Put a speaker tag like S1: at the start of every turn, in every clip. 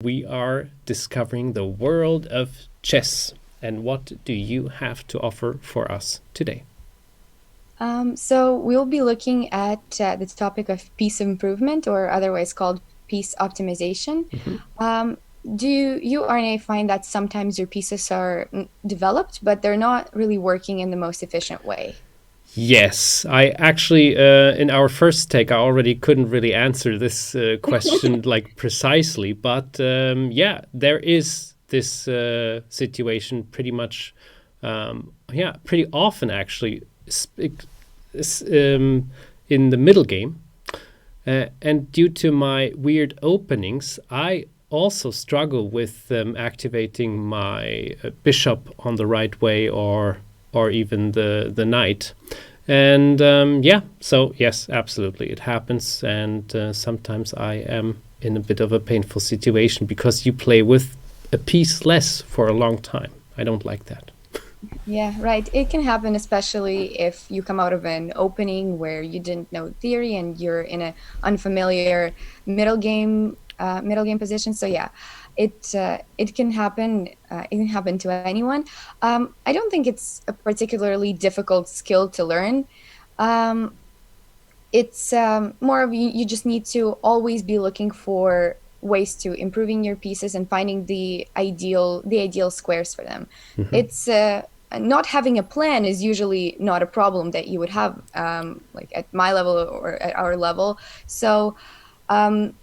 S1: we are discovering the world of chess. And what do you have to offer for us today?
S2: So we'll be looking at the topic of piece improvement, or otherwise called piece optimization.
S1: Mhm.
S2: Um, do you, RNA, find that sometimes your pieces are developed, but they're not really working in the most efficient way?
S1: Yes, I actually, in our first take, I already couldn't really answer this question like precisely, but yeah, there is this situation pretty much, yeah, pretty often actually, in the middle game. And due to my weird openings, I also struggle with activating my bishop on the right way, or even the knight. And yeah, so yes, absolutely, it happens. And sometimes I am in a bit of a painful situation because you play with a piece less for a long time. I don't like that.
S2: Yeah, right. It can happen, especially if you come out of an opening where you didn't know theory and you're in an unfamiliar middle game position. So yeah, it can happen. It can happen to anyone. I don't think it's a particularly difficult skill to learn. Um, it's more of you just need to always be looking for ways to improving your pieces and finding the ideal squares for them.
S1: Hmm.
S2: It's not having a plan is usually not a problem that you would have, like at my level or at our level. So um,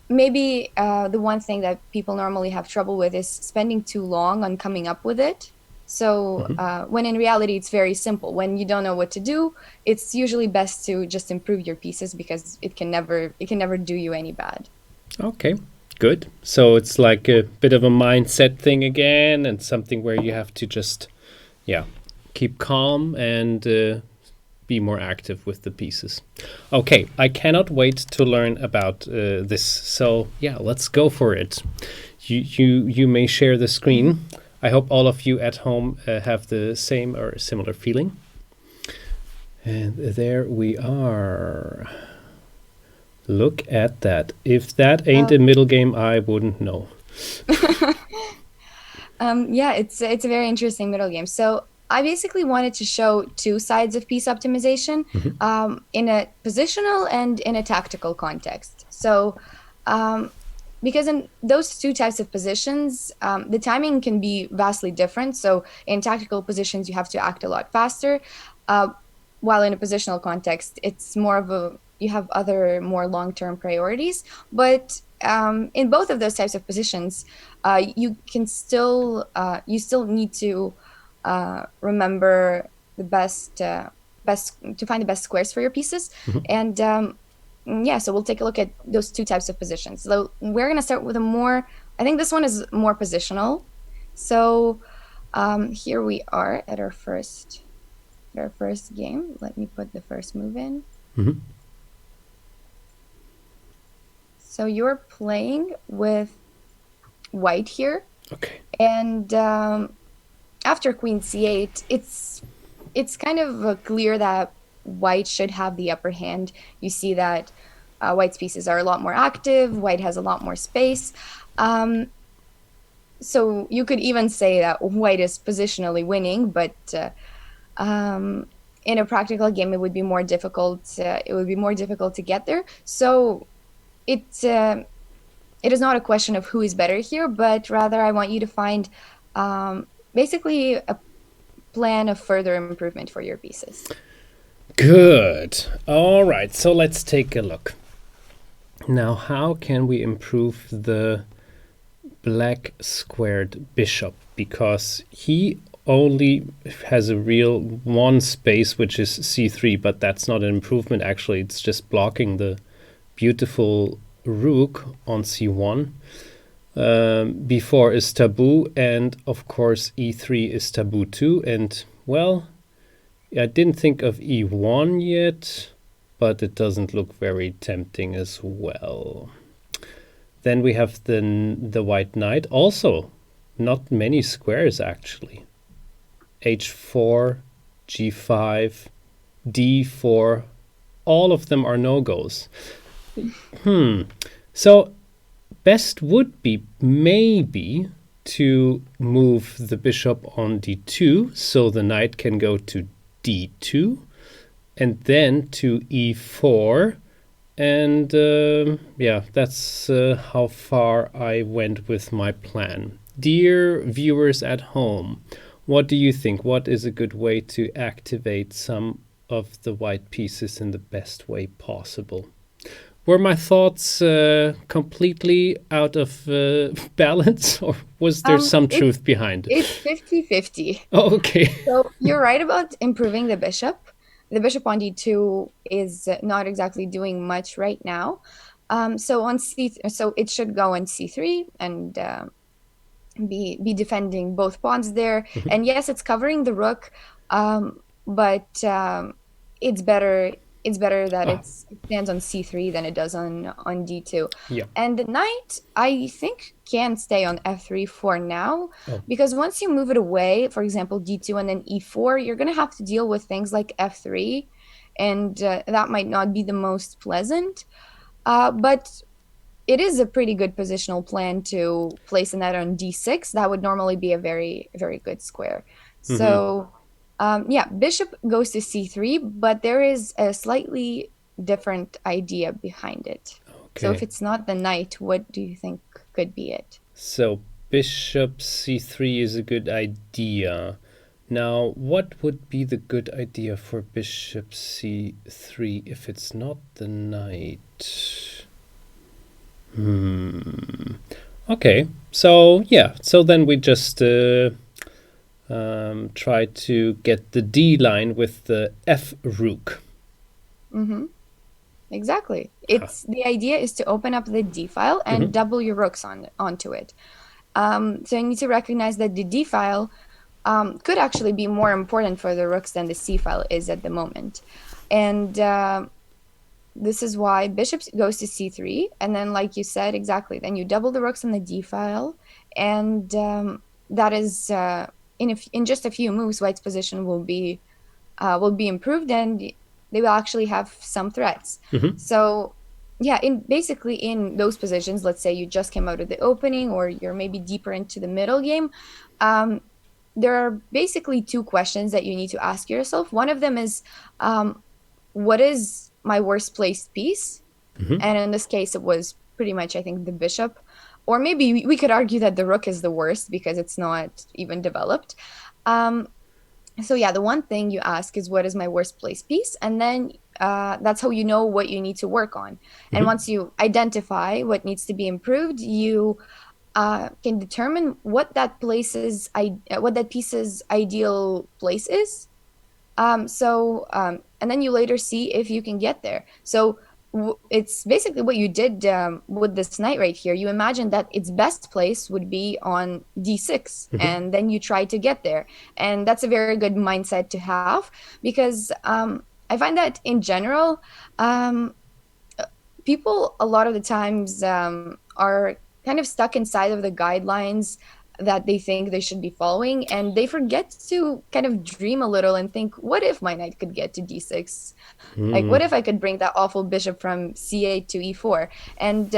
S2: maybe the one thing that people normally have trouble with is spending too long on coming up with it. So
S1: Hmm.
S2: when in reality it's very simple. When you don't know what to do, it's usually best to just improve your pieces because it can never do you any bad.
S1: Okay, good. So it's like a bit of a mindset thing again, and something where you have to just, yeah, keep calm and be more active with the pieces. Okay, I cannot wait to learn about this. So yeah, let's go for it. You may share the screen. I hope all of you at home have the same or similar feeling. And there we are. Look at that. If that ain't
S2: Uh,
S1: a middle game, I wouldn't know.
S2: yeah, it's a very interesting middle game. So I basically wanted to show two sides of piece optimization,
S1: Mhm.
S2: in a positional and in a tactical context. So um, because in those two types of positions, the timing can be vastly different. So in tactical positions, you have to act a lot faster, uh, while in a positional context, it's more of a you have other more long-term priorities. But in both of those types of positions, you still need to remember the best to find the best squares for your pieces.
S1: Mhm.
S2: And yeah, so we'll take a look at those two types of positions. So we're going to start with a more, I think this one is more positional. So here we are at our first game. Let me put the first move in.
S1: Mhm.
S2: So you're playing with white here,
S1: Okay.
S2: and after queen c8, it's kind of clear that white should have the upper hand. You see that white's pieces are a lot more active. White has a lot more space. Um, so you could even say that white is positionally winning, but um, in a practical game, it would be more difficult. It would be more difficult to get there. So it it is not a question of who is better here, but rather I want you to find basically a plan of further improvement for your pieces.
S1: Good. All right. So let's take a look. Now, how can we improve the black squared bishop? Because he only has a real one space, which is c3, but that's not an improvement. Actually, it's just blocking the beautiful rook on c1. B4 is taboo, and of course e3 is taboo too. And well, I didn't think of e1 yet, but it doesn't look very tempting as well. Then we have the white knight. Also, not many squares actually. h4, g5, d4. All of them are no-goes. So best would be maybe to move the bishop on d2 so the knight can go to d2 and then to e4. And yeah, that's how far I went with my plan. Dear viewers at home, what do you think? What is a good way to activate some of the white pieces in the best way possible? Were my thoughts completely out of balance, or was there some
S2: It's
S1: truth behind it?
S2: it's 50-50.
S1: Oh, okay.
S2: So you're right about improving the bishop. The bishop on d2 is not exactly doing much right now. So it should go on c3 and be defending both pawns there. And yes, it's covering the rook, but it's better that
S1: Ah,
S2: it stands on c3 than it does on d2.
S1: yeah.
S2: And the knight, I think, can stay on f3 for now,
S1: Oh.
S2: because once you move it away, for example, d2 and then e4, you're going to have to deal with things like f3, and that might not be the most pleasant. But it is a pretty good positional plan to place a knight on d6. That would normally be a very, very good square.
S1: Hmm.
S2: So, yeah, bishop goes to c3, but there is a slightly different idea behind it. So, if
S1: Okay.
S2: it's not the knight, what do you think could be it?
S1: So bishop c3 is a good idea. Now, what would be the good idea for bishop c3 if it's not the knight? Okay, so yeah, so then we just try to get the D line with the F rook.
S2: Mm-hmm. Exactly.
S1: Ah.
S2: It's the idea is to open up the d file and double your rooks onto it. So you need to recognize that the d file could actually be more important for the rooks than the c file is at the moment. And this is why bishop goes to c3, and then, like you said, exactly, then you double the rooks on the d file, and that is in just a few moves, white's position will be improved, and they will actually have some threats. So yeah, in those positions, let's say you just came out of the opening, or you're maybe deeper into the middle game, there are basically two questions that you need to ask yourself. One of them is, what is my worst placed piece? And in this case, it was pretty much, I think, the bishop. Or maybe we could argue that the rook is the worst because it's not even developed. So yeah, the one thing you ask is, what is my worst placed piece? And then that's how you know what you need to work on. And once you identify what needs to be improved, you can determine what that piece's ideal place is. And then you later see if you can get there. So it's basically what you did with this knight right here. You imagine that its best place would be on d6, and then you try to get there. And that's a very good mindset to have, because I find that in general, people a lot of the times are kind of stuck inside of the guidelines that they think they should be following, and they forget to kind of dream a little and think, what if my knight could get to d6? Like, what if I could bring that awful bishop from c8 to e4? And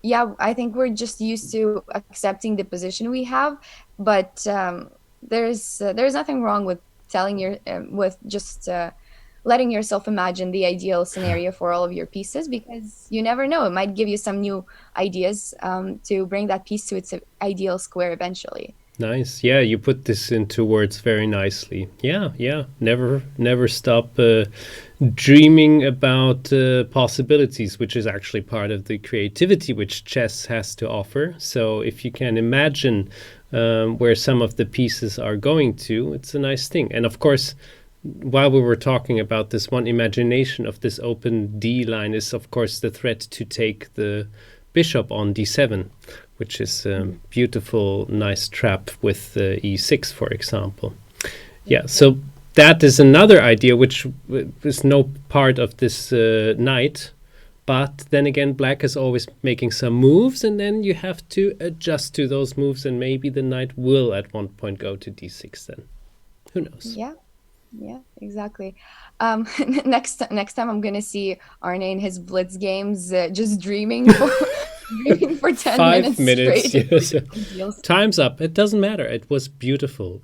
S2: yeah, I think we're just used to accepting the position we have, but there's nothing wrong with letting yourself imagine the ideal scenario for all of your pieces, because you never know, it might give you some new ideas to bring that piece to its ideal square eventually.
S1: Nice. Yeah, you put this into words very nicely. Yeah, yeah. Never stop dreaming about possibilities, which is actually part of the creativity which chess has to offer. So if you can imagine where some of the pieces are going to, it's a nice thing. And of course, while we were talking about this, one imagination of this open D line is, of course, the threat to take the bishop on d7, which is a beautiful, nice trap with e6, for example. Yeah, so that is another idea which is no part of this knight. But then again, black is always making some moves, and then you have to adjust to those moves, and maybe the knight will at one point go to d6 then. Who knows?
S2: Yeah, exactly. Next time I'm gonna see Arne in his blitz games, just dreaming dreaming for 10
S1: 5
S2: minutes
S1: minutes,
S2: straight.
S1: yes.
S2: Deals.
S1: Time's up. It doesn't matter. It was beautiful.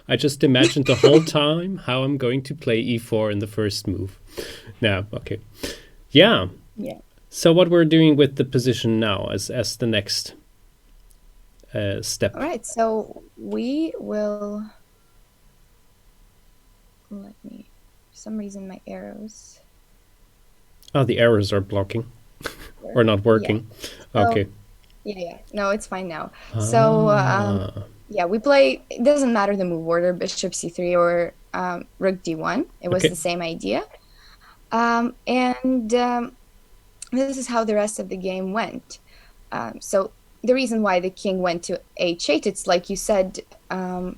S1: I just imagined the whole time how I'm going to play e4 in the first move. Now, okay. Yeah.
S2: Yeah.
S1: So what we're doing with the position now as the next step.
S2: All right, so we will, let me, for some reason my arrows.
S1: Oh, the arrows are blocking or not working.
S2: So-
S1: Okay.
S2: Yeah. No, it's fine now. So, yeah, we play, it doesn't matter the move order, bishop c3 or rook d1. It was
S1: Okay.
S2: the same idea. And this is how the rest of the game went. So the reason why the king went to h8, it's like you said,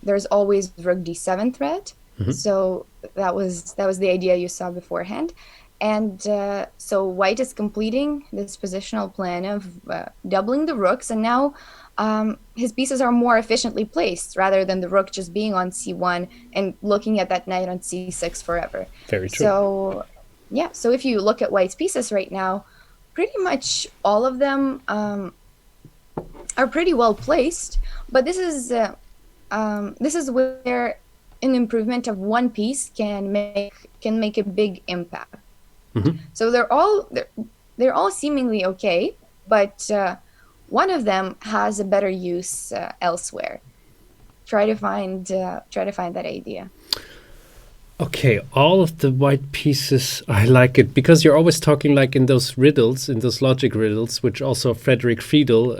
S2: there's always rook d7 threat. So that was the idea you saw beforehand. And so white is completing this positional plan of doubling the rooks, and now his pieces are more efficiently placed rather than the rook just being on c1 and looking at that knight on c6 forever.
S1: Very true.
S2: So yeah, so if you look at white's pieces right now, pretty much all of them are pretty well placed, but this is where an improvement of one piece can make a big impact. So they're all seemingly okay, but one of them has a better use elsewhere. Try to find that idea.
S1: Okay, all of the white pieces, I like it because you're always talking like in those riddles, in those logic riddles, which also Frederick Friedel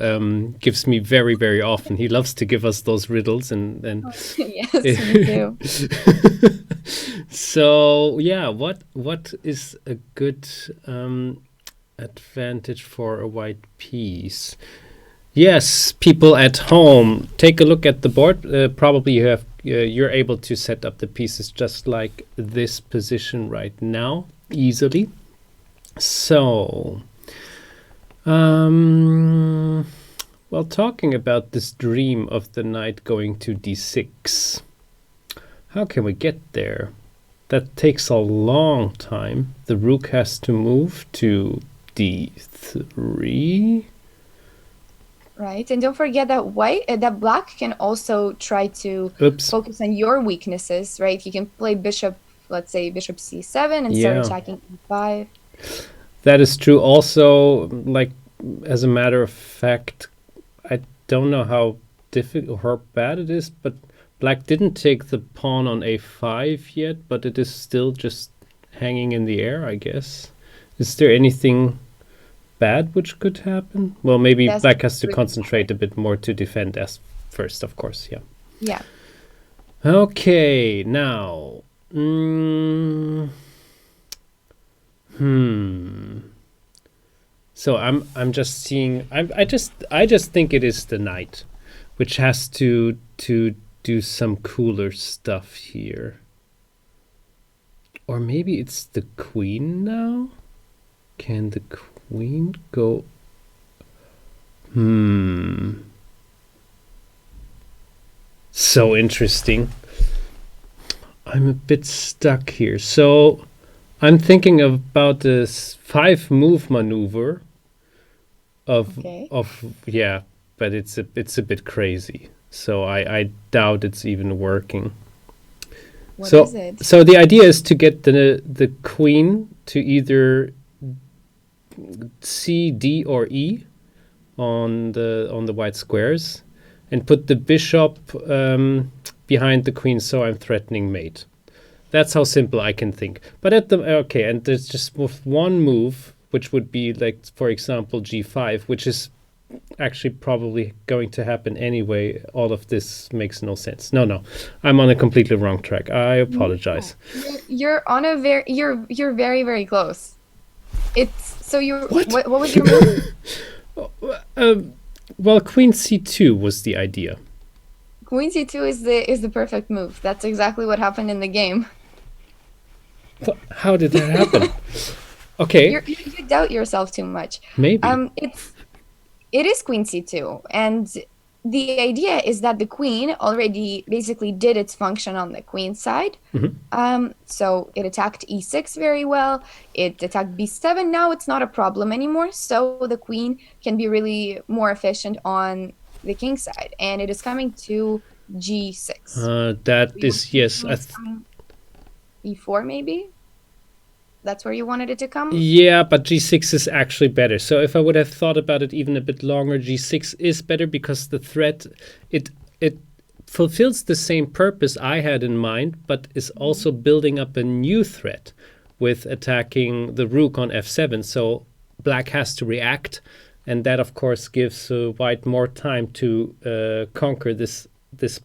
S1: gives me very, very often. He loves to give us those riddles, and
S2: Yes, me too.
S1: So yeah, what is a good advantage for a white piece? Yes, people at home, take a look at the board. Probably you're able to set up the pieces just like this position right now easily. So, well, talking about this dream of the knight going to d6, how can we get there? That takes a long time. The rook has to move to d3.
S2: Right, and don't forget that that black can also try to focus on your weaknesses, right? He can play bishop, let's say bishop c7, and start attacking e5.
S1: That is true. Also, like as a matter of fact, I don't know how difficult or bad it is, but black didn't take the pawn on a5 yet, but it is still just hanging in the air, I guess. Is there anything bad which could happen? Well, maybe black has to concentrate a bit more to defend as first, of course. Yeah. Okay, now so I'm just seeing, I just think it is the knight which has to do some cooler stuff here. Or maybe it's the queen now? Can the queen go? So interesting. I'm a bit stuck here. So I'm thinking about this 5-move maneuver of yeah, but it's a bit crazy. So I doubt it's even working.
S2: What is it?
S1: So the idea is to get the queen to either C, D, or E on the white squares, and put the bishop behind the queen, so I'm threatening mate. That's how simple I can think. But and there's just one move, which would be like, for example, G5, which is actually probably going to happen anyway. All of this makes no sense. No, I'm on a completely wrong track. I apologize.
S2: You're on a you're very, very close. It's so you. What was your move?
S1: Well, Queen C2 was the idea.
S2: Queen C2 is the perfect move. That's exactly what happened in the game.
S1: How did that happen? Okay.
S2: You doubt yourself too much.
S1: Maybe.
S2: It is Queen C2, and the idea is that the queen already basically did its function on the queen side. So it attacked e6 very well. It attacked b7. Now it's not a problem anymore. So the queen can be really more efficient on the king side. And it is coming to g6.
S1: That
S2: You were
S1: is, yes.
S2: thinking it's coming e4 maybe? That's where you wanted it to come?
S1: Yeah, but g6 is actually better. So if I would have thought about it even a bit longer, g6 is better because the threat, it fulfills the same purpose I had in mind, but is also building up a new threat with attacking the rook on f7. So black has to react, and that of course gives white more time to conquer this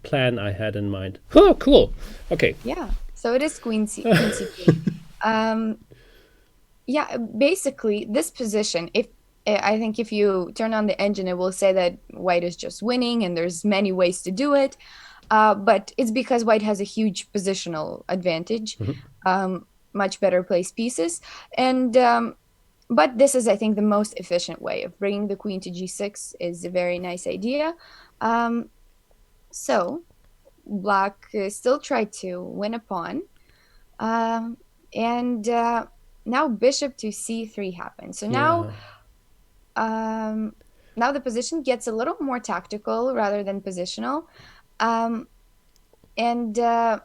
S1: plan I had in mind. Oh, cool. Okay.
S2: Yeah. So it is queen c3. Yeah, basically this position, if I think if you turn on the engine, it will say that white is just winning and there's many ways to do it. But it's because white has a huge positional advantage, much better placed pieces. And but this is, I think, the most efficient way of bringing the queen to g6 is a very nice idea. So black still tried to win a pawn. And now bishop to c3 happens. So now, now the position gets a little more tactical rather than positional. And
S1: I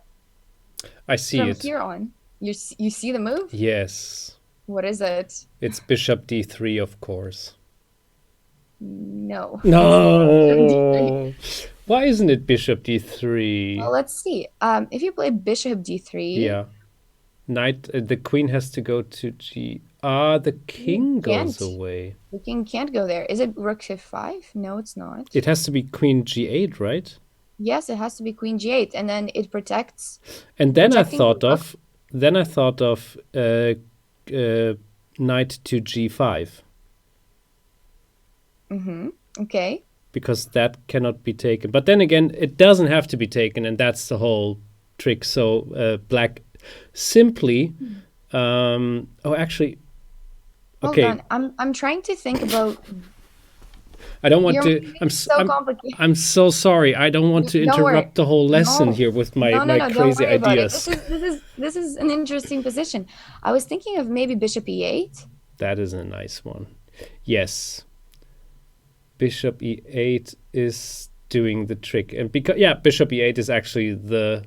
S1: see
S2: from
S1: it.
S2: here on, you see the move?
S1: Yes.
S2: What is it?
S1: It's bishop d3, of course.
S2: No.
S1: No. Why isn't it bishop d3?
S2: Well, let's see. If you play bishop d3,
S1: yeah, knight. The queen has to go to g. The king goes away.
S2: The king can't go there. Is it rook f5? No, it's not.
S1: It has to be queen g8, right?
S2: Yes, it has to be queen g8, and then it protects.
S1: And then I thought of, knight to g5.
S2: Okay.
S1: Because that cannot be taken. But then again, it doesn't have to be taken, and that's the whole trick. So black simply. Actually, okay.
S2: Hold on. I'm trying to think about.
S1: I don't want to. I'm so sorry. I don't want to interrupt the whole lesson here with my crazy ideas.
S2: This is an interesting position. I was thinking of maybe bishop e8.
S1: That is a nice one. Yes. Bishop e8 is doing the trick, and because bishop e8 is actually the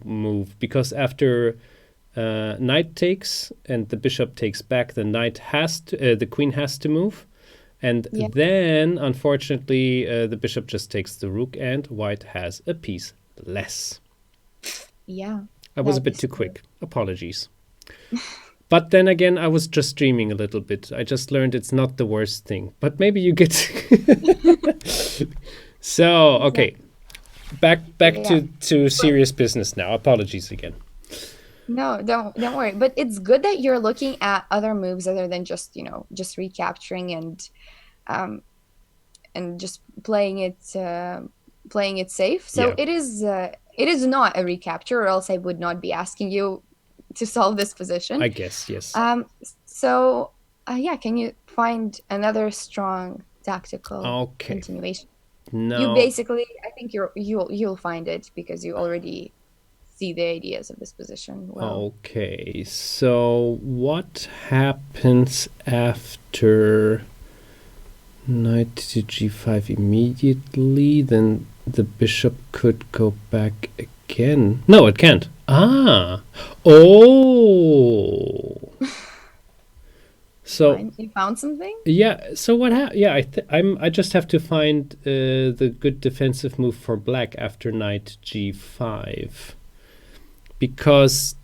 S1: move, because after knight takes and the bishop takes back, the knight has to the queen has to move, and then unfortunately the bishop just takes the rook and white has a piece less.
S2: Yeah,
S1: I was a bit too quick. Apologies. But then again, I was just dreaming a little bit. I just learned it's not the worst thing. But maybe you get... So, okay. Back to serious business now. Apologies again.
S2: No, don't worry. But it's good that you're looking at other moves other than just, just recapturing and just playing it safe. So it is not a recapture, or else I would not be asking you to solve this position,
S1: I guess. Yes.
S2: So can you find another strong tactical continuation?
S1: No,
S2: you basically, I think you'll find it because you already see the ideas of this position well.
S1: Okay, so what happens after knight to g5 immediately? Then the bishop could go back again. No, it can't. So
S2: you found something?
S1: Yeah. So what happened? Yeah, I just have to find the good defensive move for black after knight g5, because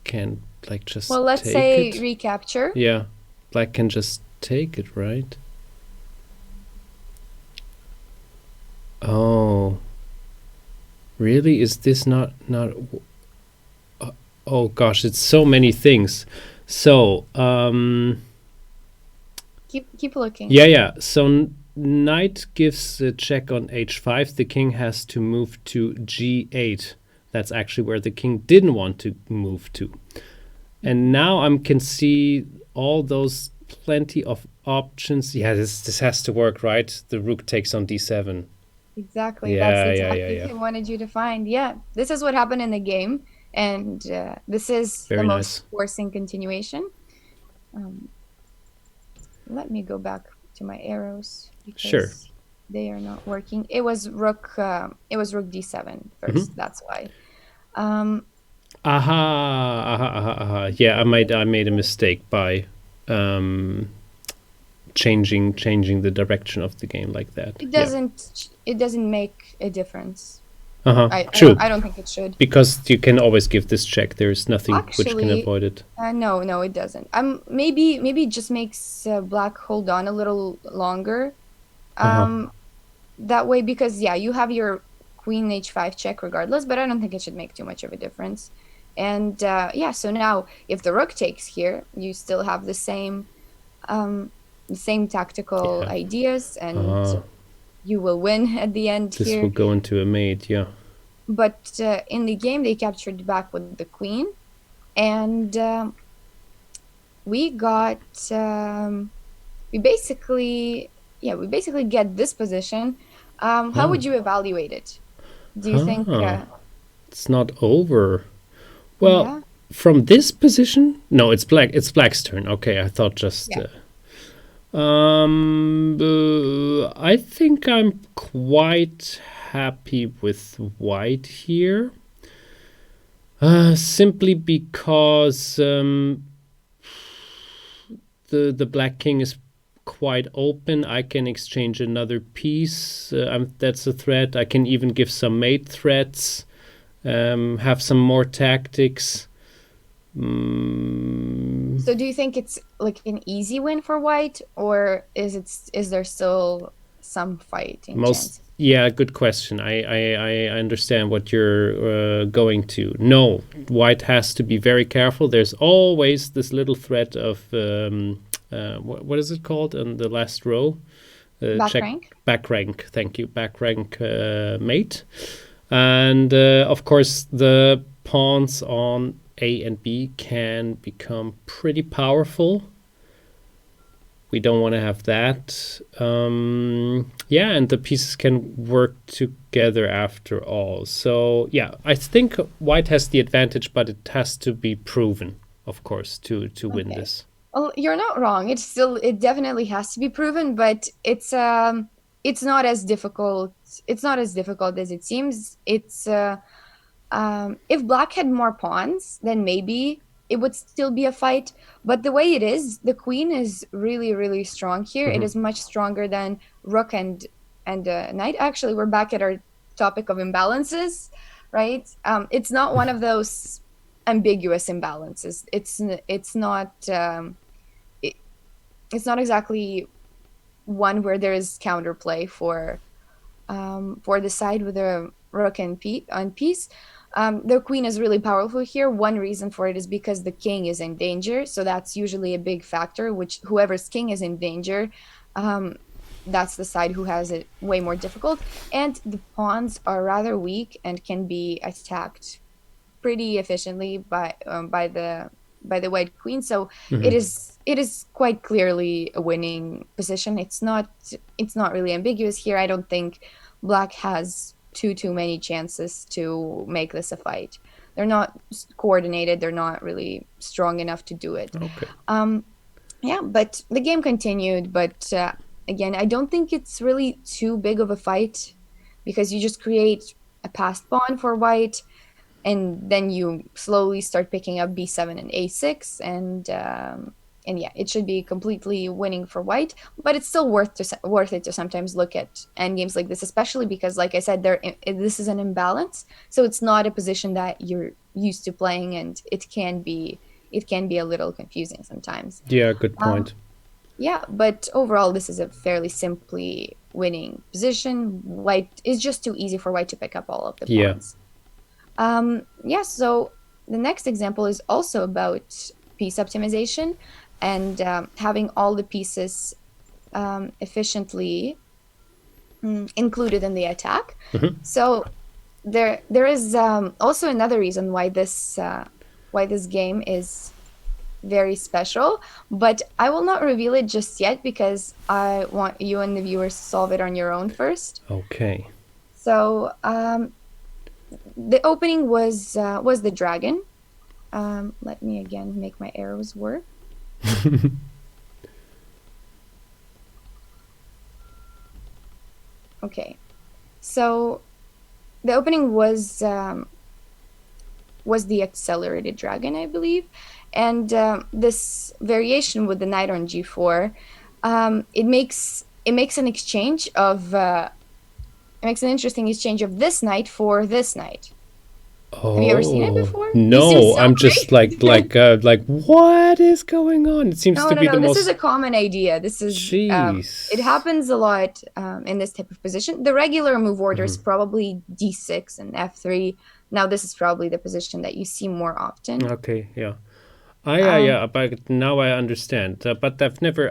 S1: can like just
S2: let's say recapture.
S1: Yeah, black can just take it, right? Oh, really? Is this not? Oh gosh, it's so many things. So
S2: keep looking.
S1: Yeah. So knight gives a check on h5. The king has to move to g8. That's actually where the king didn't want to move to. And now I can see all those plenty of options. Yeah, this has to work, right? The rook takes on d7.
S2: Exactly. That's the
S1: Yeah.
S2: tactic I wanted you to find. Yeah, this is what happened in the game, and this is the
S1: Very
S2: most
S1: nice.
S2: forcing continuation. Um, Let me go back to my arrows
S1: Sure.
S2: because they are not working. It was rook. It was rook d7
S1: Hmm.
S2: first. That's why. Um,
S1: Yeah, I made a mistake by um, changing the direction of the game like that.
S2: it
S1: Yeah.
S2: doesn't. It doesn't make a difference. I don't.
S1: True.
S2: I don't think it should.
S1: Because you can always give this check. There is nothing which can
S2: Actually,
S1: avoid it.
S2: no, it doesn't. Maybe it just makes black hold on a little longer.
S1: Uh huh.
S2: Um, that way because yeah, you have your queen h5 check regardless, but I don't think it should make too much of a difference. And yeah, so now if the rook takes here, you still have um, the same tactical
S1: Yeah.
S2: ideas, and
S1: Uh,
S2: you will win at the end
S1: this will
S2: here.
S1: go into a mate. Yeah.
S2: But in the game, they captured back with the queen, and we got we basically we basically get this position. How
S1: Oh.
S2: would you evaluate it? Do you think
S1: Huh. It's not over. Well,
S2: yeah,
S1: from this position, no, it's black. It's black's turn. Okay, I thought just.
S2: yeah,
S1: I think I'm quite happy with white here. Simply because the black king is quite open. I can exchange another piece. That's a threat. I can even give some mate threats. Have some more tactics.
S2: so do you think it's like an easy win for white, or is there still some fighting
S1: Most
S2: chances?
S1: Yeah, good question. I understand what you're going to. No, white has to be very careful. There's always this little threat of what is it called in the last row?
S2: Back
S1: Check
S2: rank?
S1: back rank. Thank you, back rank mate. And of course, the pawns on A and B can become pretty powerful. We don't want to have that. Yeah, and the pieces can work together after all. So yeah, I think white has the advantage, but it has to be proven, of course, to win
S2: Okay.
S1: this.
S2: Well, you're not wrong. It definitely has to be proven, but it's not as difficult. It's not as difficult as it seems. It's if black had more pawns, then maybe it would still be a fight. But the way it is, the queen is really, really strong here. It
S1: Hmm.
S2: is much stronger than rook and knight. Actually, we're back at our topic of imbalances, right? It's not one of those ambiguous imbalances. It, it's not exactly one where there is counterplay for the side with a rook and piece. The queen is really powerful here. One reason for it is because the king is in danger, so that's usually a big factor. Which whoever's king is in danger, um, that's the side who has it way more difficult. And the pawns are rather weak and can be attacked pretty efficiently by the white queen. So
S1: Hmm.
S2: it is quite clearly a winning position. It's not really ambiguous here. I don't think black has too many chances to make this a fight. They're not coordinated. They're not really strong enough to do it.
S1: Okay.
S2: Um, yeah, but the game continued. But again, I don't think it's really too big of a fight because you just create a passed pawn for white, and then you slowly start picking up b7 and a6, and yeah, it should be completely winning for white. But it's still worth it to sometimes look at endgames like this, especially because, like I said, this is an imbalance, so it's not a position that you're used to playing, and it can be a little confusing sometimes.
S1: Yeah, good
S2: um,
S1: point.
S2: yeah, but overall, this is a fairly simply winning position. White is just too easy for white to pick up all of the
S1: Yeah.
S2: pawns. Yeah, so the next example is also about piece optimization and having all the pieces efficiently included in the attack.
S1: Hmm.
S2: So there is also another reason why this game is very special, but I will not reveal it just yet because I want you and the viewers to solve it on your own first.
S1: Okay.
S2: So the opening was the dragon. Let me again make my arrows work. Okay, so the opening was the accelerated dragon, I believe, and this variation with the knight on g4, it makes an exchange of it makes an interesting exchange of this knight for this knight. Have you ever seen it
S1: Oh
S2: before? You seem
S1: no,
S2: so
S1: I'm just
S2: great.
S1: like what is going on? It seems
S2: No,
S1: to
S2: no,
S1: be the
S2: no. This is
S1: most.
S2: a common idea. This is it
S1: Jeez.
S2: happens a lot in this type of position. The regular move order is probably d6 and f3. Now this is probably the position that you see more often.
S1: Okay, yeah. Ah, yeah,
S2: Um,
S1: yeah. But now I understand. But I've never.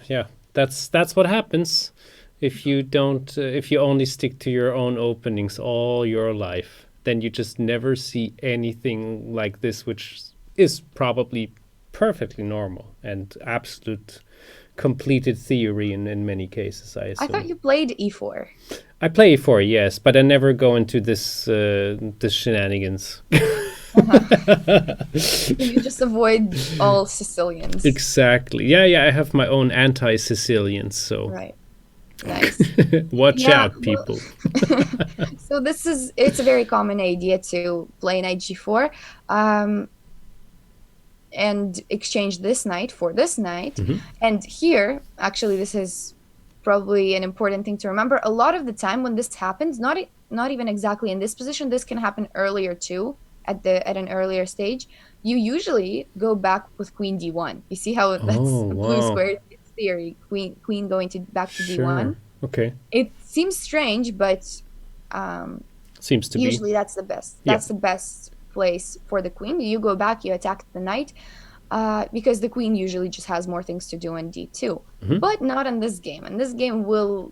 S1: Yeah. That's what happens if you don't. If you only stick to your own openings all your life, then you just never see anything like this, which is probably perfectly normal and absolute completed theory in many cases. I
S2: I thought
S1: assume.
S2: you played e4.
S1: I play E4, yes, but I never go into this shenanigans.
S2: You just avoid all Sicilians.
S1: Exactly. Yeah, yeah. I have my own anti-Sicilians, so
S2: Right. Nice.
S1: watch
S2: Yeah,
S1: out,
S2: well,
S1: people.
S2: so it's a very common idea to play knight g4 and exchange this knight for this knight. And here, actually, this is probably an important thing to remember. A lot of the time when this happens, not even exactly in this position, this can happen earlier too, at an earlier stage. You usually go back with queen d1. You see how that's
S1: Oh,
S2: blue
S1: wow.
S2: square theory, queen going to back to d1.
S1: Sure. Okay.
S2: It seems strange, but
S1: Seems to be.
S2: usually that's the best.
S1: Yeah.
S2: That's the best place for the queen. You go back, you attack the knight, because the queen usually just has more things to do in d2. But not in this game. And this game will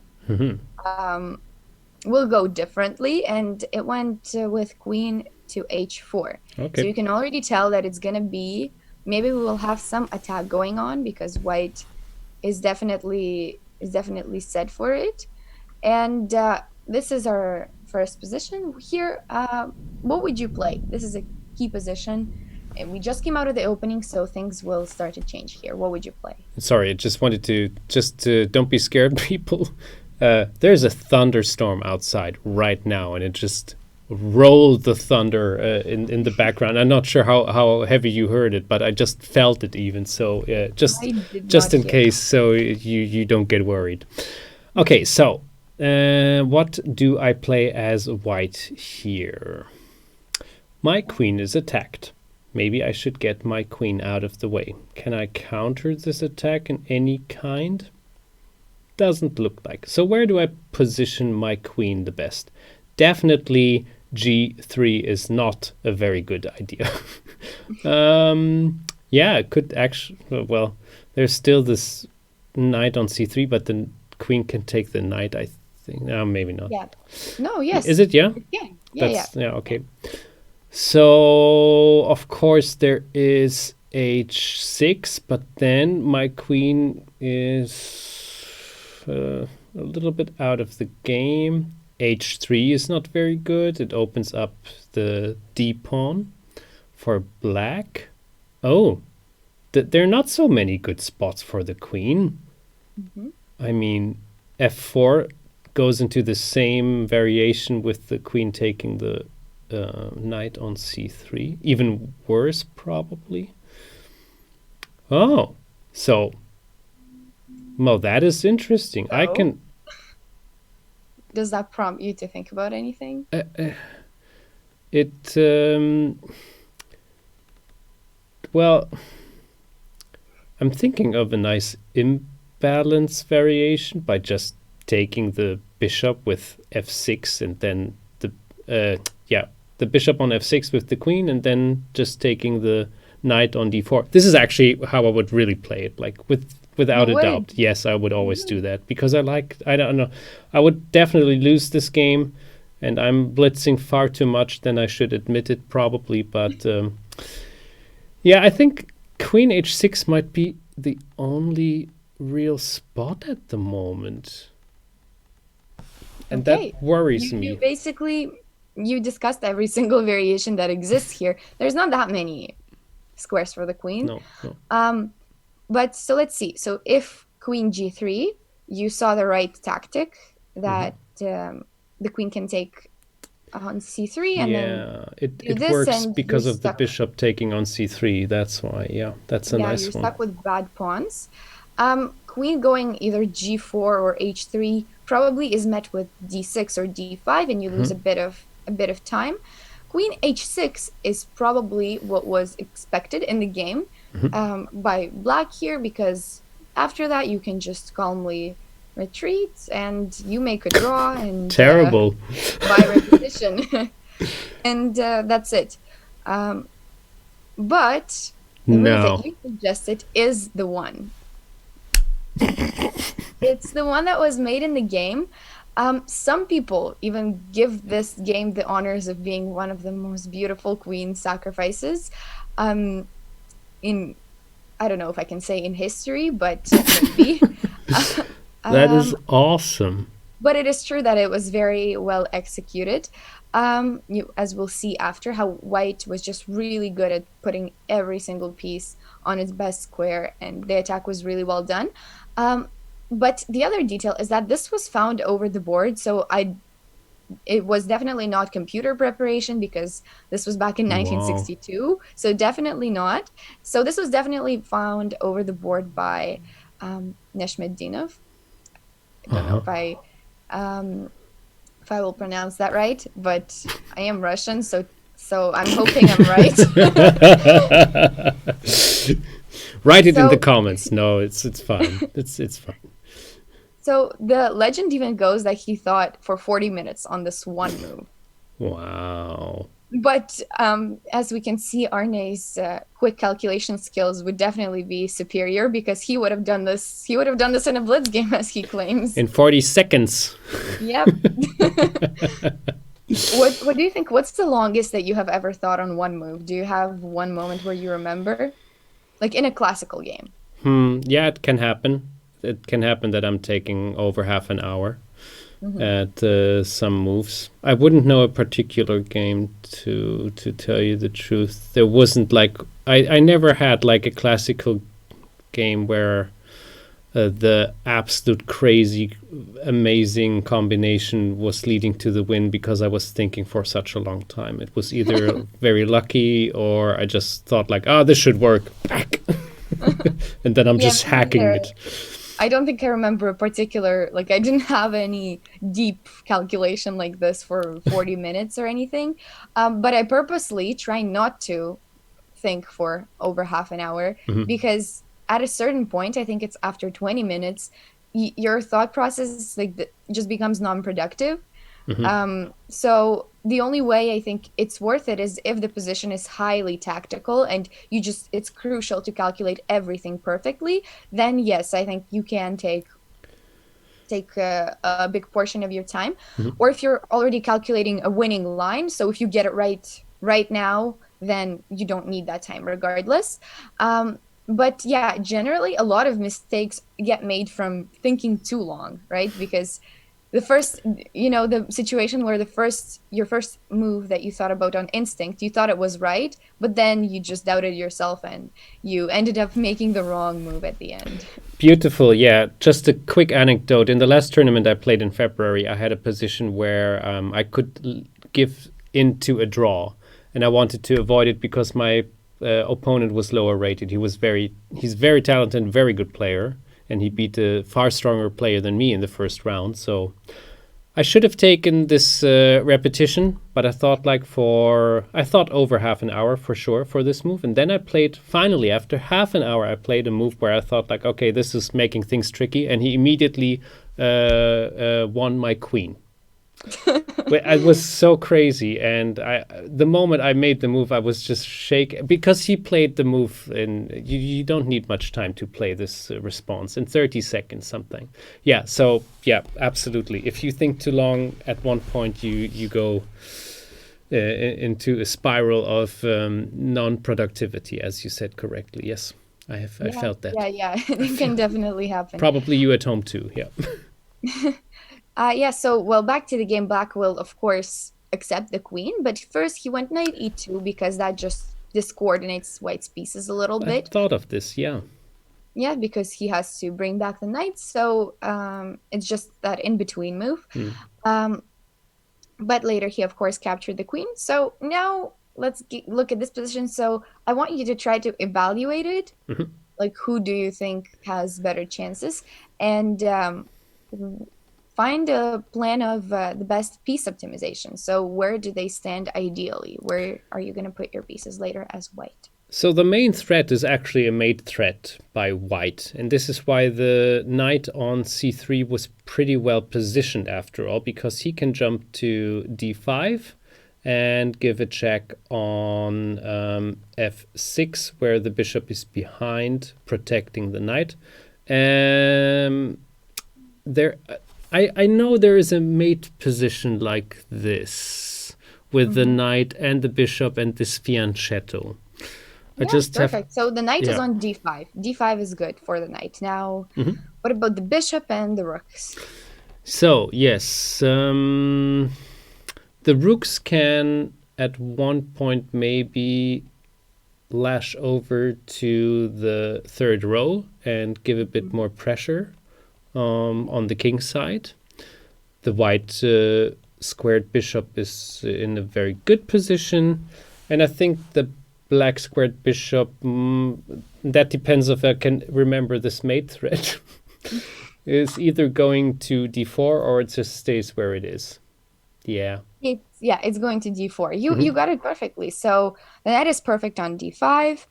S2: go differently, and it went with queen to h4.
S1: Okay.
S2: So you can already tell that it's gonna be, maybe we will have some attack going on because white is definitely set for it. And this is our first position here. What would you play? This is a key position, and we just came out of the opening, so things will start to change here. What would you play?
S1: Sorry, I just wanted to don't be scared, people. There's a thunderstorm outside right now, and it just rolled the thunder in the background. I'm not sure how heavy you heard it, but I just felt it even. So just
S2: I did
S1: just
S2: not
S1: in
S2: hear
S1: case, so you don't get worried. Okay, so what do I play as white here? My queen is attacked. Maybe I should get my queen out of the way. Can I counter this attack in any kind? Doesn't look like. So where do I position my queen the best? Definitely g3 is not a very good idea. Yeah, it could actually, well, there's still this knight on c3, but the queen can take the knight, I think. No, maybe not.
S2: Yeah. No, yes.
S1: Is it? Yeah?
S2: Yeah. Yeah,
S1: Yeah, okay. So, of course, there is h6, but then my queen is a little bit out of the game. h3 is not very good. It opens up the d pawn for black. Oh, there are not so many good spots for the queen. I mean, f4 goes into the same variation with the queen taking the knight on c3. Even worse, probably. Oh, so, well, that is interesting. I
S2: So?
S1: can...
S2: Does that prompt you to think about anything?
S1: It, well, I'm thinking of a nice imbalance variation by just taking the bishop with f6 and then the bishop on f6 with the queen and then just taking the knight on d4. This is actually how I would really play it, like without
S2: You
S1: a
S2: would?
S1: doubt. Yes, I would always do that because I don't know. I would definitely lose this game and I'm blitzing far too much than I should admit it probably, but yeah, I think queen h6 might be the only real spot at the moment. And
S2: Okay.
S1: that worries
S2: You
S1: me.
S2: basically you discussed every single variation that exists here. There's not that many squares for the queen.
S1: No.
S2: But so let's see. So if queen g3, you saw the right tactic that the queen can take on c3 and then
S1: Yeah,
S2: do
S1: it
S2: this,
S1: works
S2: and
S1: because
S2: you're
S1: of the
S2: stuck.
S1: bishop taking on c3. That's why. Yeah, that's a
S2: Yeah,
S1: nice
S2: you're
S1: one.
S2: stuck with bad pawns. Queen going either g4 or h3 probably is met with d6 or d5, and you lose a bit of time. Queen h6 is probably what was expected in the game by black here, because after that you can just calmly retreat and you make a draw and
S1: Terrible.
S2: by repetition, and that's it. But the move that
S1: No.
S2: you suggested is the one. It's the one that was made in the game. Some people even give this game the honors of being one of the most beautiful queen sacrifices in, I don't know if I can say in history, but maybe.
S1: That is
S2: um,
S1: awesome.
S2: but it is true that it was very well executed. As we'll see after, how white was just really good at putting every single piece on its best square, and the attack was really well done. But the other detail is that this was found over the board, so it was definitely not computer preparation, because this was back in
S1: Wow.
S2: 1962, so definitely not. So this was definitely found over the board by Neshmetdinov. I don't know if I will pronounce that right, but I am Russian, so I'm hoping I'm right.
S1: Write it in the
S2: So
S1: comments. No, it's fine. It's fine.
S2: so the legend even goes that he thought for 40 minutes on this one move.
S1: Wow.
S2: But as we can see, Arne's quick calculation skills would definitely be superior, because he would have done this. He would have done this in a blitz game, as he claims.
S1: In 40 seconds.
S2: Yep. What do you think? What's the longest that you have ever thought on one move? Do you have one moment where you remember, like in a classical game?
S1: Yeah, it can happen. It can happen that I'm taking over half an hour at some moves. I wouldn't know a particular game to tell you the truth. There wasn't like I never had like a classical game where the absolute crazy amazing combination was leading to the win because I was thinking for such a long time. It was either very lucky, or I just thought like, oh, this should work. And then I'm just hacking it.
S2: I don't think I remember a particular, like I didn't have any deep calculation like this for 40 minutes or anything. But I purposely try not to think for over half an hour, because at a certain point, I think it's after 20 minutes, your thought process just becomes non-productive. So the only way I think it's worth it is if the position is highly tactical and it's crucial to calculate everything perfectly. Then yes, I think you can take a big portion of your time. Or if you're already calculating a winning line, so if you get it right now, then you don't need that time regardless. But yeah, generally a lot of mistakes get made from thinking too long, right? Because the first, the situation where your first move that you thought about on instinct, you thought it was right, but then you just doubted yourself and you ended up making the wrong move at the end.
S1: Beautiful. Yeah. Just a quick anecdote. In the last tournament I played in February, I had a position where I could give into a draw, and I wanted to avoid it because my opponent was lower rated. He's very talented, very good player, and he beat a far stronger player than me in the first round. So I should have taken this repetition, but I thought over half an hour for sure for this move. And then finally, after half an hour, I played a move where I thought like, okay, this is making things tricky. And he immediately won my queen. It was so crazy, and the moment I made the move, I was just shaken because he played the move, and you don't need much time to play this response in 30 seconds something. Yeah, so yeah, absolutely. If you think too long at one point, you go into a spiral of non-productivity, as you said correctly. Yes, I
S2: Yeah,
S1: felt that.
S2: yeah. It can definitely happen.
S1: Probably you at home too. Yeah.
S2: Yeah, so well, back to the game, Black will of course accept the queen, but first he went knight e2 because that just discoordinates White's pieces a little
S1: I
S2: bit.
S1: thought of this. Yeah.
S2: Yeah, because he has to bring back the knight, so it's just that in between move. Um, but later he of course captured the queen. So now let's look at this position. So I want you to try to evaluate it. Like, who do you think has better chances? And find a plan of the best piece optimization. So where do they stand ideally? Where are you going to put your pieces later as White?
S1: So the main threat is actually a mate threat by White, and this is why the knight on c3 was pretty well positioned after all, because he can jump to d5 and give a check on f6, where the bishop is behind, protecting the knight. I know there is a mate position like this with the knight and the bishop and this fianchetto.
S2: Perfect. So the knight is on d5. d5 is good for the knight. Now, what about the bishop and the rooks?
S1: So, yes, the rooks can at one point maybe lash over to the third row and give a bit more pressure on the king's side. The white squared bishop is in a very good position, and I think the black squared bishop, that depends if I can remember this mate thread, is either going to d4 or it just stays where it is. Yeah.
S2: It's going to d4. You got it perfectly. So the knight is perfect on d5,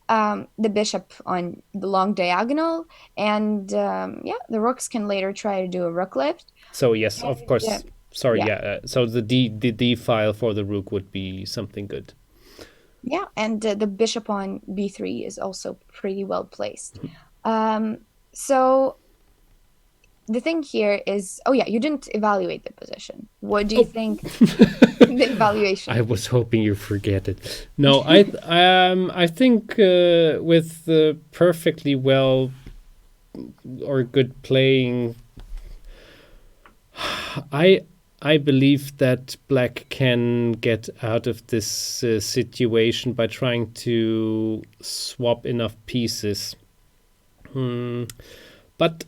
S2: the bishop on the long diagonal, and the rooks can later try to do a rook lift.
S1: So yes, of course. Sorry, so the D file for the rook would be something good.
S2: Yeah, and the bishop on b3 is also pretty well placed. So the thing here is, you didn't evaluate the position. What do you think the evaluation?
S1: I was hoping you forget it. No, I think with the perfectly well or good playing, I believe that black can get out of this situation by trying to swap enough pieces. But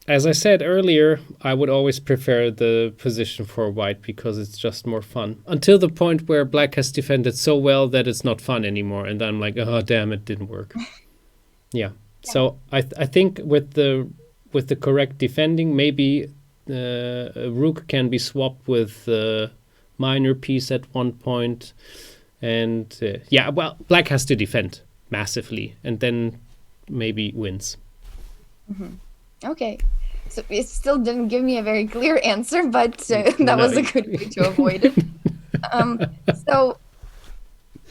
S1: as I said earlier, I would always prefer the position for white because it's just more fun. Until the point where black has defended so well that it's not fun anymore. And I'm like, oh, damn, it didn't work. Yeah. So I think with the correct defending, maybe a rook can be swapped with a minor piece at one point. And black has to defend massively and then maybe wins.
S2: Okay, so it still didn't give me a very clear answer, but that was a good way to avoid it. So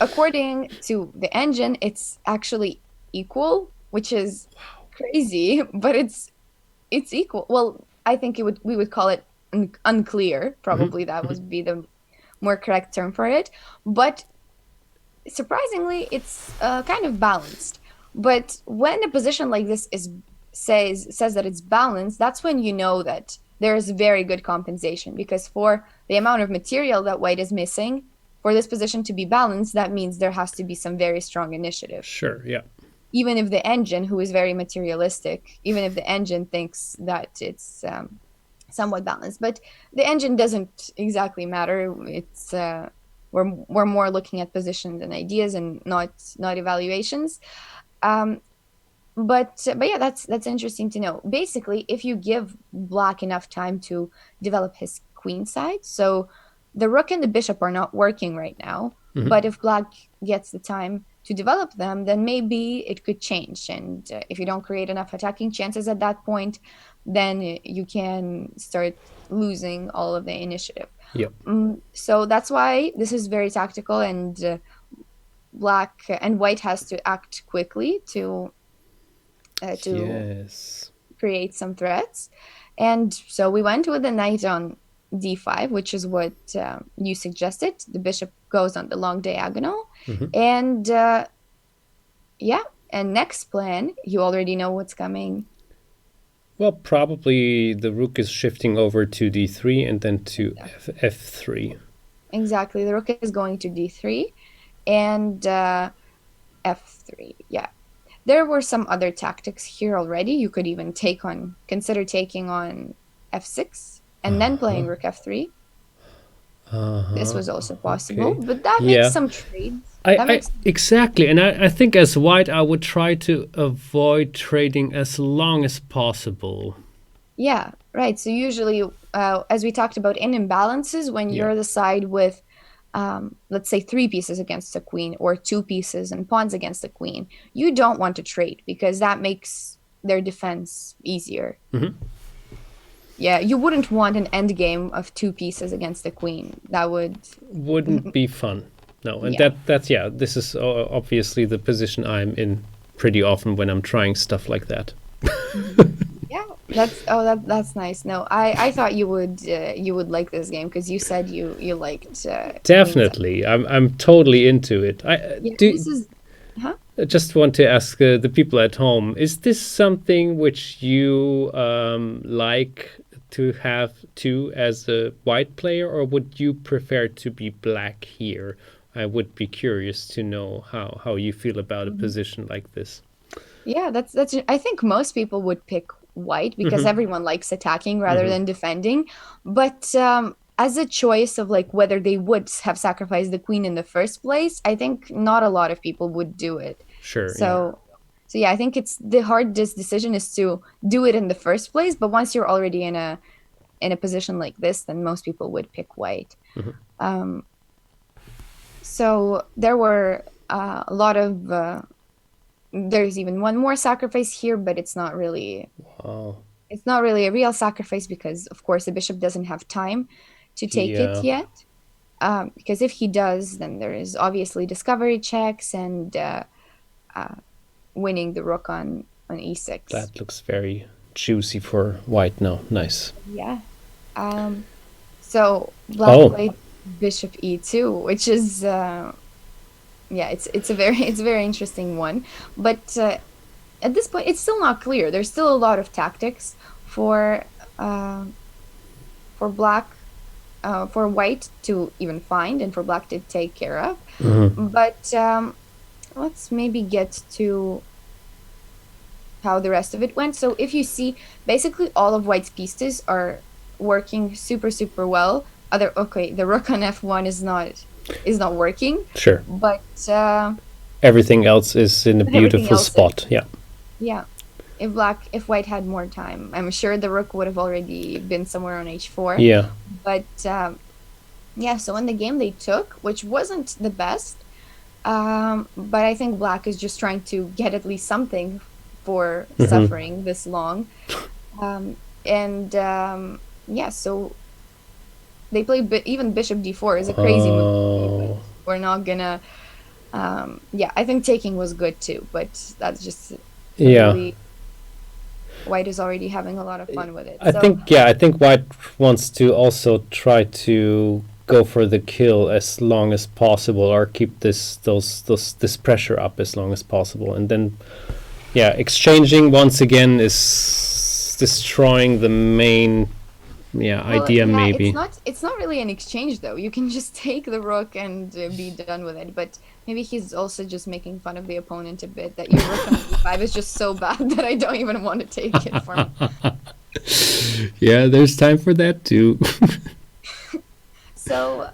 S2: according to the engine, it's actually equal, which is crazy, but it's equal. Well, I think we would call it unclear. Probably that would be the more correct term for it. But surprisingly, it's kind of balanced. But when a position like this says that it's balanced, that's when you know that there's very good compensation, because for the amount of material that white is missing, for this position to be balanced, that means there has to be some very strong initiative.
S1: Sure, yeah.
S2: Even if the engine, who is very materialistic, even if the engine thinks that it's somewhat balanced, but the engine doesn't exactly matter. It's we're more looking at positions and ideas and not evaluations. But yeah, that's interesting to know. Basically, if you give black enough time to develop his queen side, so the rook and the bishop are not working right now, but if black gets the time to develop them, then maybe it could change. And if you don't create enough attacking chances at that point, then you can start losing all of the initiative.
S1: Yep.
S2: So that's why this is very tactical, and black and white has to act quickly to create some threats. And so we went with the knight on d5, which is what you suggested. The bishop goes on the long diagonal.
S1: Hmm.
S2: And yeah, and next plan, you already know what's coming.
S1: Well, probably the rook is shifting over to d3 and then to f3.
S2: Exactly. The rook is going to d3 and f3. Yeah. There were some other tactics here already. You could even consider taking on f6 and then playing rook f3. This was also possible,
S1: Okay.
S2: but that makes
S1: Yeah.
S2: some trades. That
S1: I
S2: makes
S1: exactly, and I think as white, I would try to avoid trading as long as possible.
S2: Yeah, right. So usually, as we talked about in imbalances, when
S1: Yeah.
S2: you're the side with, let's say, three pieces against a queen or two pieces and pawns against a queen, you don't want to trade because that makes their defense easier.
S1: Hmm.
S2: Yeah, you wouldn't want an end game of two pieces against a queen. That would,
S1: Wouldn't be fun. No, and
S2: yeah,
S1: that's yeah. This is obviously the position I'm in pretty often when I'm trying stuff like that.
S2: yeah. That's nice. No, I thought you would like this game because you said you liked queens.
S1: Definitely, I'm totally into it. I
S2: Yeah,
S1: do.
S2: this is, huh?
S1: I just want to ask the people at home: is this something which you like to have too as a white player, or would you prefer to be black here? I would be curious to know how you feel about a
S2: Mhm.
S1: position like this.
S2: Yeah, that's I think most people would pick white because
S1: Hmm.
S2: everyone likes attacking rather
S1: Hmm.
S2: than defending. But as a choice of like whether they would have sacrificed the queen in the first place, I think not a lot of people would do it.
S1: Sure, yeah.
S2: So so yeah, I think it's the hardest decision is to do it in the first place, but once you're already in a position like this, then most people would pick white.
S1: Hmm.
S2: Um, so there were a lot of there's even one more sacrifice here, but
S1: Oh,
S2: it's not really a real sacrifice because of course the bishop doesn't have time to take it
S1: yeah.
S2: yet. Because if he does, then there is obviously discovery checks and uh, winning the rook on e6.
S1: That looks very juicy for white now. Nice.
S2: Yeah. Um, so black
S1: Oh,
S2: played bishop e2, which is yeah, it's a very it's a very interesting one. But at this point, it's still not clear. There's still a lot of tactics for uh, for black for white to even find and for black to take care of.
S1: mhm.
S2: But let's maybe get to how the rest of it went. So if you see, basically all of white's pieces are working super well. Okay, the rook on f1 is not working,
S1: Sure.
S2: but
S1: Everything else is in a
S2: everything
S1: beautiful
S2: else is.
S1: spot. Yeah.
S2: Yeah. If white had more time, I'm sure the rook would have already been somewhere on h4.
S1: Yeah.
S2: But yeah, so in the game they took, which wasn't the best, but I think black is just trying to get at least something for
S1: Hmm.
S2: suffering this long. And yeah, so they played even bishop d4 is a crazy move to me, but
S1: Oh,
S2: we're not gonna. Yeah, I think taking was good too, but that's just a
S1: yeah.
S2: really white is already having a lot of fun with it.
S1: I
S2: So
S1: think yeah. I think white wants to also try to go for the kill as long as possible, or keep this pressure up as long as possible, and then yeah, exchanging once again is destroying the main
S2: well,
S1: idea
S2: yeah,
S1: maybe.
S2: it's not really an exchange though. You can just take the rook and be done with it. But maybe he's also just making fun of the opponent a bit that your rook on e5 is just so bad that I don't even want to take it from.
S1: Yeah, there's time for that too.
S2: So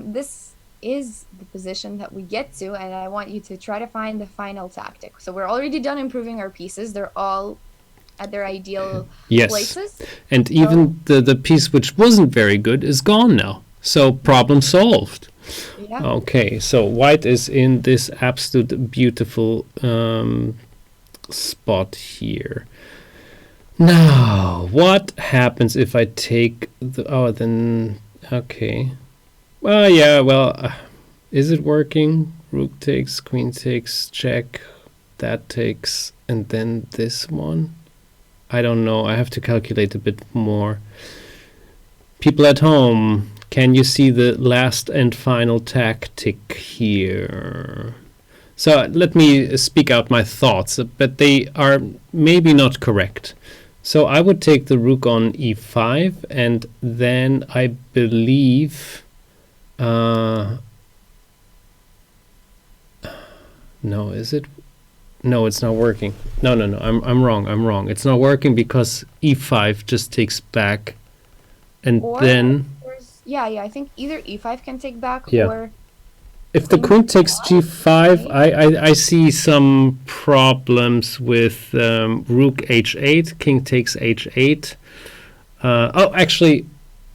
S2: this is the position that we get to, and I want you to try to find the final tactic. So we're already done improving our pieces. They're all at their ideal
S1: Yes.
S2: places.
S1: And
S2: So
S1: even the piece which wasn't very good is gone now. So problem solved.
S2: yeah.
S1: Okay, so white is in this absolute beautiful spot here. Now, what happens if I take the... Oh, then... Okay. Well, yeah, well... is it working? Rook takes, queen takes, check. That takes... And then this one? I don't know. I have to calculate a bit more. people at home, can you see the last and final tactic here? So let me speak out my thoughts, but they are maybe not correct. So I would take the rook on e5, and then I believe... no, is it? No, it's not working. No, I'm wrong. It's not working because e5 just takes back, and
S2: Or
S1: then...
S2: Yeah, I think either e5 can take back,
S1: Yeah.
S2: or
S1: If the queen takes g5, I see some problems with rook h8, king takes h8. Oh, actually,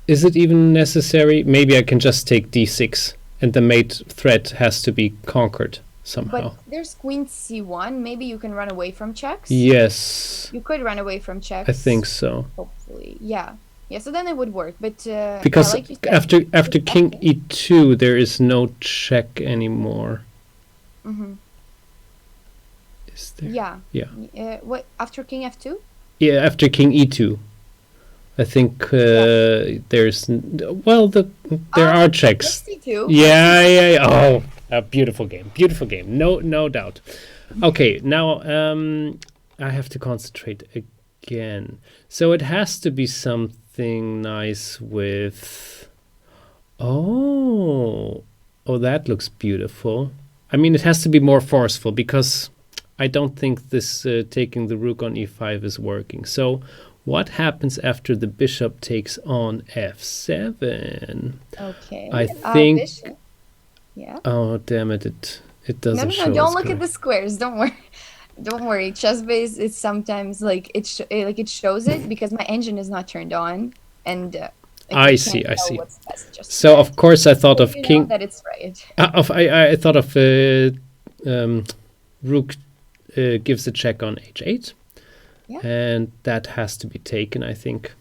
S1: is it even necessary? Maybe I can just take d6, and the mate threat has to be conquered somehow.
S2: But there's queen c1. Maybe you can run away from checks.
S1: Yes.
S2: You could run away from checks.
S1: I think so.
S2: Hopefully, yeah. So then it would work. But
S1: because
S2: like you said,
S1: after king e2, there is no check anymore.
S2: Mm-hmm.
S1: Is there?
S2: Yeah. What after king f2?
S1: Yeah, after king e2. I think there's there are checks.
S2: C2.
S1: Yeah. Oh, a beautiful game. No doubt. Okay, now I have to concentrate again. So it has to be something nice with... Oh, that looks beautiful. I mean, it has to be more forceful because I don't think this taking the rook on e5 is working. So what happens after the bishop takes on f7?
S2: Okay.
S1: I think...
S2: Bishop. Yeah.
S1: Oh, damn it. It doesn't show.
S2: No, don't look at the squares. Don't worry. Chess base is sometimes like it shows it because my engine is not turned on, and
S1: I see. So of course I thought of king.
S2: That it's right.
S1: I thought of rook gives a check on h8, and that has to be taken, I think,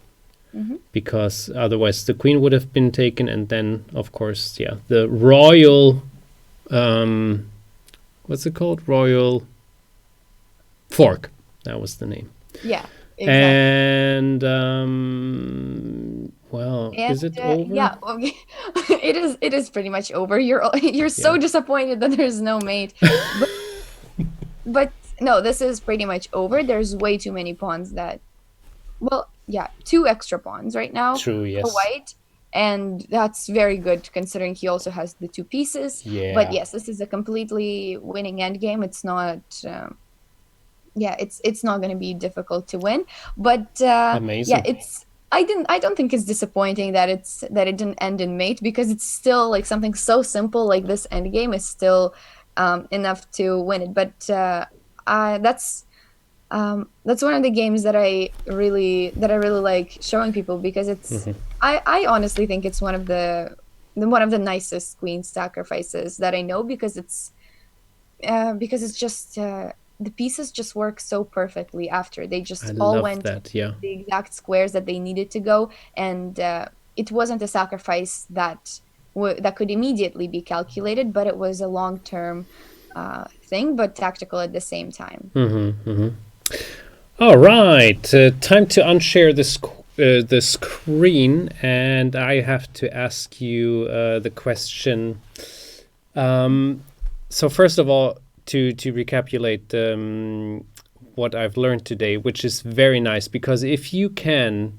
S1: because otherwise the queen would have been taken, and then of course the royal what's it called? Royal fork. That was the name.
S2: Yeah. Exactly.
S1: And is it over?
S2: Yeah, okay. It is pretty much over. You're so disappointed that there's no mate. But no, this is pretty much over. There's way too many pawns that... Well, yeah, 2 extra pawns right now.
S1: True, yes.
S2: For white. And that's very good considering he also has the 2 pieces.
S1: Yeah.
S2: But yes, this is a completely winning endgame. It's not... it's not going to be difficult to win. But
S1: amazing.
S2: Yeah, I don't think it's disappointing that it didn't end in mate, because it's still like something so simple like this endgame is still enough to win it. But that's one of the games that I really like showing people, because it's I honestly think it's one of the nicest queen sacrifices that I know, because it's just the pieces just work so perfectly after. They just all went the exact squares that they needed to go, and it wasn't a sacrifice that could immediately be calculated, but it was a long-term thing, but tactical at the same time.
S1: All right, time to unshare the screen, and I have to ask you the question. So first of all, to recapitulate what I've learned today, which is very nice, because if you can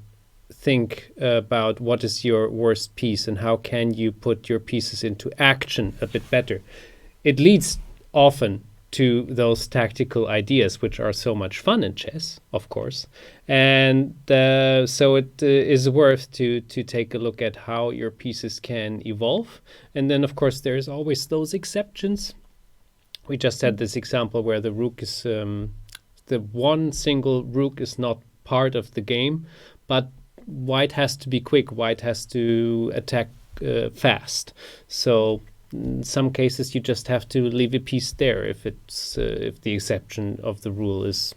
S1: think about what is your worst piece and how can you put your pieces into action a bit better, it leads often to those tactical ideas, which are so much fun in chess, of course. And so it is worth to take a look at how your pieces can evolve. And then, of course, there's always those exceptions. We just had this example where the rook is, the one single rook is not part of the game, but white has to be quick. White has to attack fast. So in some cases you just have to leave a piece there if it's if the exception of the rule is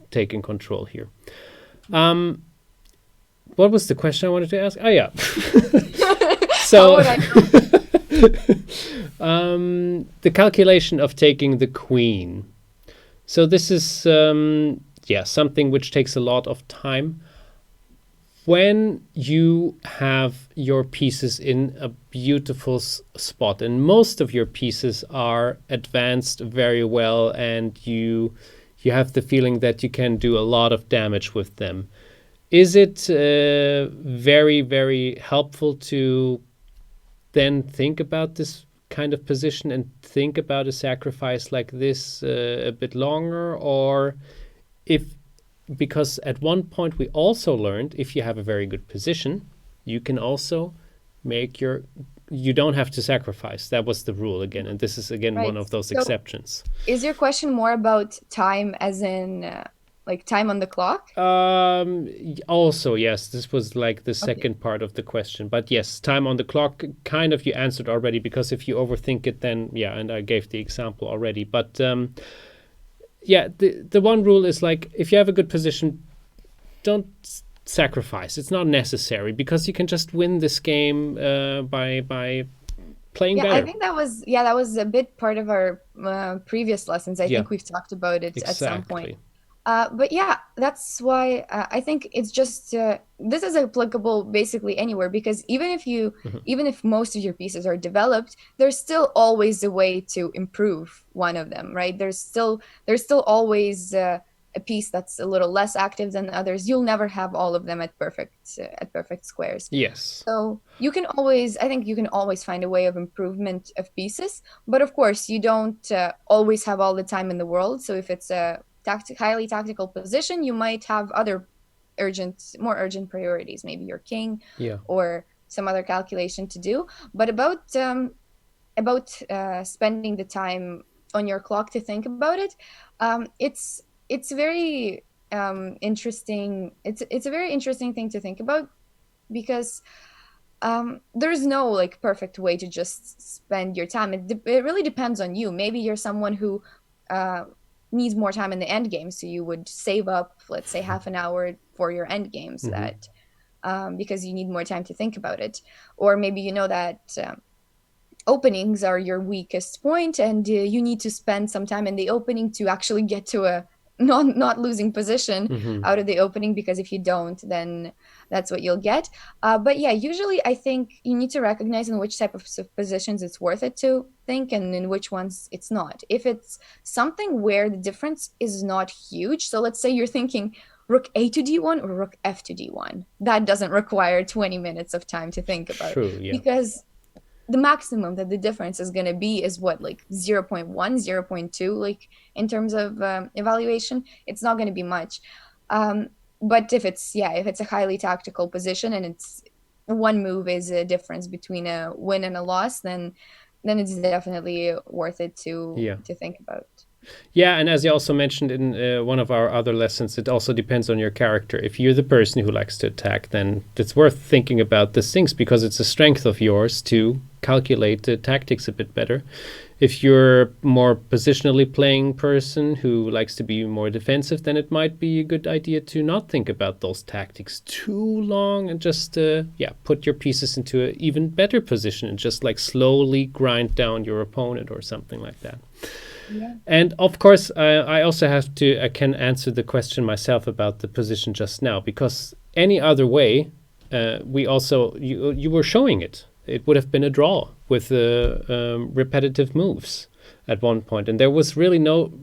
S1: taking control here. What was the question I wanted to ask? Oh yeah. So the calculation of taking the queen. So this is something which takes a lot of time. when you have your pieces in a beautiful spot, and most of your pieces are advanced very well, and you have the feeling that you can do a lot of damage with them, is it very, very helpful to then think about this kind of position and think about a sacrifice like this a bit longer? Or if, because at one point we also learned, if you have a very good position, you can also make you don't have to sacrifice. That was the rule again, and this is again one of those exceptions.
S2: Is your question more about time, as in like time on the clock?
S1: Also, yes, this was like the second part of the question. But yes, time on the clock, kind of you answered already, because if you overthink it, then yeah, and I gave the example already. But yeah, the one rule is like, if you have a good position, don't sacrifice. It's not necessary, because you can just win this game by playing better.
S2: I think that was a bit part of our previous lessons. I think we've talked about it at some point. But yeah, that's why I think it's just this is applicable basically anywhere, because even if most of your pieces are developed, there's still always a way to improve one of them, right? There's still always a piece that's a little less active than others. You'll never have all of them at perfect squares.
S1: Yes.
S2: So I think you can always find a way of improvement of pieces, but of course you don't always have all the time in the world. So if it's a highly tactical position, you might have other more urgent priorities, maybe your king or some other calculation to do. But about spending the time on your clock to think about it, it's very interesting. It's a very interesting thing to think about, because there's no like perfect way to just spend your time. It really depends on you. Maybe you're someone who needs more time in the end game, so you would save up, let's say, half an hour for your end games, that because you need more time to think about it. Or maybe you know that openings are your weakest point, and you need to spend some time in the opening to actually get to a not losing position out of the opening, because if you don't, then that's what you'll get. But yeah, usually I think you need to recognize in which type of positions it's worth it to think, and in which ones it's not. If it's something where the difference is not huge, so let's say you're thinking rook a to d1 or rook f to d1, that doesn't require 20 minutes of time to think about.
S1: True, yeah.
S2: Because the maximum that the difference is going to be is what, like 0.1, 0.2, like in terms of evaluation. It's not going to be much. But if it's a highly tactical position, and it's one move is a difference between a win and a loss, then it's definitely worth it to think about.
S1: Yeah, and as you also mentioned in one of our other lessons, it also depends on your character. If you're the person who likes to attack, then it's worth thinking about these things, because it's a strength of yours to calculate the tactics a bit better. If you're more positionally playing person who likes to be more defensive, then it might be a good idea to not think about those tactics too long, and just put your pieces into an even better position and just like slowly grind down your opponent or something like that.
S2: Yeah.
S1: And of course, I can answer the question myself about the position just now, because any other way, you were showing it. It would have been a draw with repetitive moves at one point, and there was really no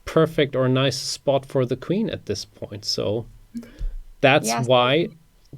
S1: perfect or nice spot for the queen at this point. So that's why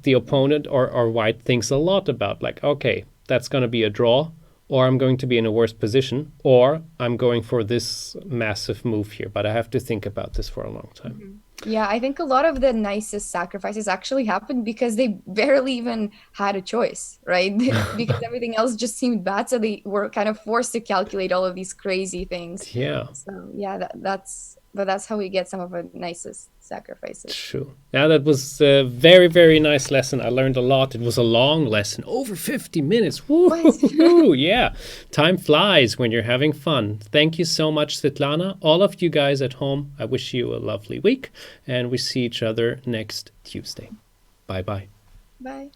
S1: the opponent or white thinks a lot about, like, okay, that's going to be a draw, or I'm going to be in a worse position, or I'm going for this massive move here, but I have to think about this for a long time.
S2: Yeah, I think a lot of the nicest sacrifices actually happened because they barely even had a choice, right? Because everything else just seemed bad, so they were kind of forced to calculate all of these crazy things.
S1: Yeah.
S2: So yeah, that's how we get some of the nicest sacrifices.
S1: True. Yeah, that was a very, very nice lesson. I learned a lot. It was a long lesson, over 50 minutes. Woo! Yeah, time flies when you're having fun. Thank you so much, Svitlana. All of you guys at home, I wish you a lovely week, and we see each other next Tuesday. Bye-bye.
S2: Bye.